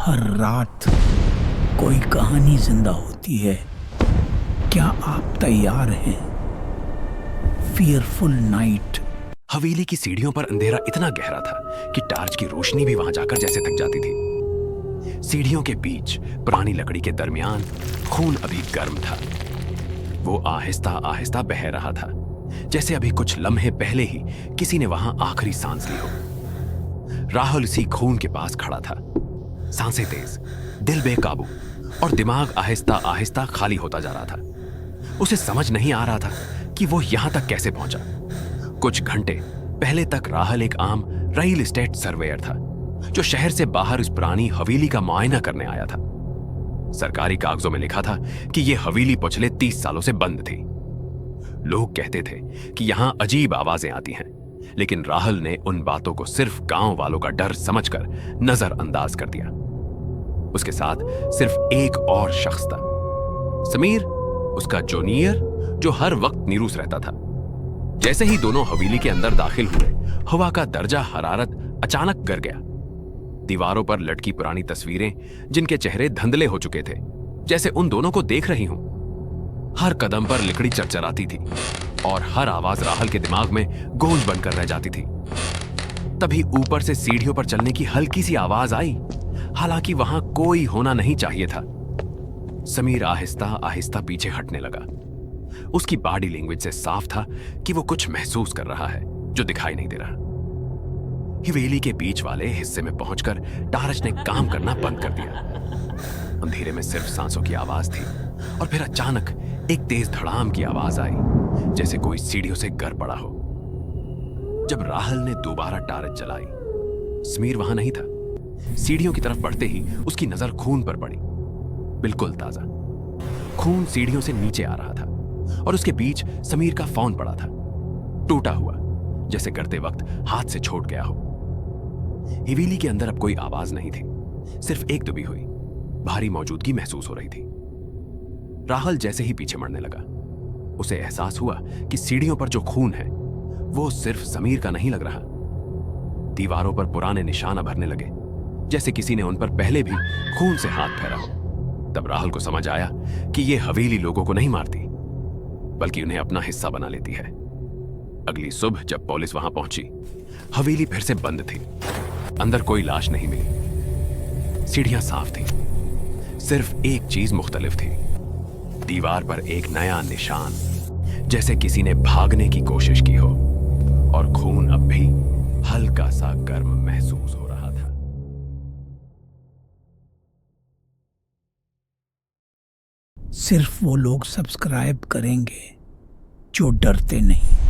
हर रात कोई कहानी जिंदा होती है। क्या आप तैयार हैं? Fearful night. हवेली की सीढ़ियों पर अंधेरा इतना गहरा था कि टार्च की रोशनी भी वहां जाकर जैसे थक जाती थी। सीढ़ियों के बीच पुरानी लकड़ी के दरमियान खून अभी गर्म था। वो आहिस्ता आहिस्ता बह रहा था, जैसे अभी कुछ लम्हे पहले ही किसी ने वहां आखिरी सांस ली हो। राहुल इसी खून के पास खड़ा था, सांसें तेज, दिल बेकाबू और दिमाग आहिस्ता आहिस्ता खाली होता जा रहा था। उसे समझ नहीं आ रहा था कि वो यहां तक कैसे पहुंचा। कुछ घंटे पहले तक राहुल एक आम रियल एस्टेट सर्वेयर था, जो शहर से बाहर उस पुरानी हवेली का मुआयना करने आया था। सरकारी कागजों में लिखा था कि यह हवेली पिछले 30 सालों से बंद थी। लोग कहते थे कि यहां अजीब आवाजें आती हैं, लेकिन राहुल ने उन बातों को सिर्फ गांव वालों का डर समझकर नजरअंदाज कर दिया। उसके साथ सिर्फ एक और शख्स था, समीर, उसका जूनियर, जो हर वक्त निरूस रहता था। जैसे ही दोनों हवेली के अंदर दाखिल हुए, हवा का दर्जा हरारत अचानक गिर गया। दीवारों पर लटकी पुरानी तस्वीरें, जिनके चेहरे धुंधले हो चुके थे, जैसे उन दोनों को देख रही हूं। हर कदम पर लकड़ी चरचराती थी और हर आवाज राहुल के दिमाग में गूंज बनकर रह जाती थी। तभी ऊपर से सीढ़ियों पर चलने की हल्की सी आवाज आई, हालांकि वहां कोई होना नहीं चाहिए था। समीर आहिस्ता आहिस्ता पीछे हटने लगा। उसकी बॉडी लैंग्वेज से साफ था कि वो कुछ महसूस कर रहा है जो दिखाई नहीं दे रहा। हवेली के बीच वाले हिस्से में पहुंचकर टार्च ने काम करना बंद कर दिया। अंधेरे में सिर्फ सांसों की आवाज थी और फिर अचानक एक तेज धड़ाम की आवाज आई, जैसे कोई सीढ़ियों से गिर पड़ा हो। जब राहुल ने दोबारा टार्च जलाई, समीर वहां नहीं था। सीढ़ियों की तरफ बढ़ते ही उसकी नजर खून पर पड़ी, बिल्कुल ताजा। खून सीढ़ियों से नीचे आ रहा था और उसके बीच समीर का फोन पड़ा था, टूटा हुआ, जैसे गिरते वक्त हाथ से छूट गया हो। हवेली के अंदर अब कोई आवाज नहीं थी, सिर्फ एक दबी हुई भारी मौजूदगी महसूस हो रही थी। राहुल जैसे ही पीछे मुड़ने लगा, उसे एहसास हुआ कि सीढ़ियों पर जो खून है वो सिर्फ समीर का नहीं लग रहा। दीवारों पर पुराने निशान उभरने लगे, जैसे किसी ने उन पर पहले भी खून से हाथ फेरा हो। तब राहुल को समझ आया कि यह हवेली लोगों को नहीं मारती, बल्कि उन्हें अपना हिस्सा बना लेती है। अगली सुबह जब पुलिस वहां पहुंची, हवेली फिर से बंद थी। अंदर कोई लाश नहीं मिली। सीढ़ियां साफ थी, सिर्फ एक चीज मुख्तलिफ थी, दीवार पर एक नया निशान, जैसे किसी ने भागने की कोशिश की हो, और खून अब भी हल्का सा गर्म महसूस हो रहा था। सिर्फ वो लोग सब्सक्राइब करेंगे जो डरते नहीं।